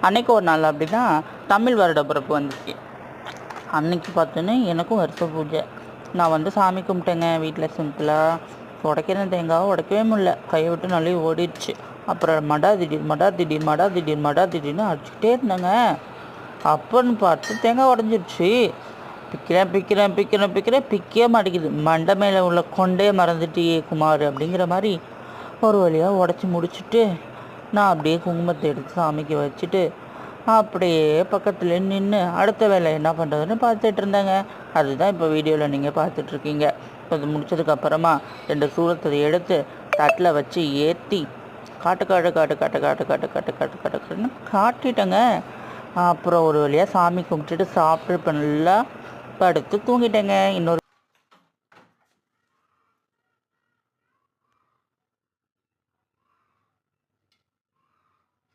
அன்றைக்கி ஒரு நாள் அப்படின்னா தமிழ் வருட பிறப்பு வந்துச்சு. அன்னைக்கு பார்த்தோன்னே எனக்கும் வருஷ பூஜை. நான் சாமி கும்பிட்டேங்க வீட்டில் சிம்பிளாக. உடைக்கிற தேங்காவை உடைக்கவே முடியல, கையை விட்டு நல்லா ஓடிடுச்சு. அப்புறம் மடா திடீர்னு அடிச்சுக்கிட்டே இருந்தேங்க. அப்போன்னு பார்த்து தேங்காய் உடஞ்சிடுச்சு. பிக்கவே மாட்டேங்குது. மண்டை மேலே உள்ள கொண்டே மறந்துட்டியே குமார் அப்படிங்கிற மாதிரி ஒரு வழியாக உடச்சி முடிச்சுட்டு நான் அப்படியே குங்குமத்தை எடுத்து சாமிக்கு வச்சுட்டு அப்படியே பக்கத்தில் நின்று அடுத்த வேலை என்ன பண்ணுறதுன்னு பார்த்துட்டு இருந்தேங்க. அதுதான் இப்போ வீடியோவில் நீங்கள் பார்த்துட்ருக்கீங்க. இப்போ அது முடிச்சதுக்கப்புறமா 2 சூரத்தை எடுத்து தட்டில் வச்சு ஏற்றி காட்டுன்னு காட்டிட்டேங்க. அப்புறம் ஒரு வழியாக சாமி கும்பிட்டுட்டு சாப்பிட்டு இப்போ நல்லா படுத்து தூங்கிட்டேங்க. இன்னொரு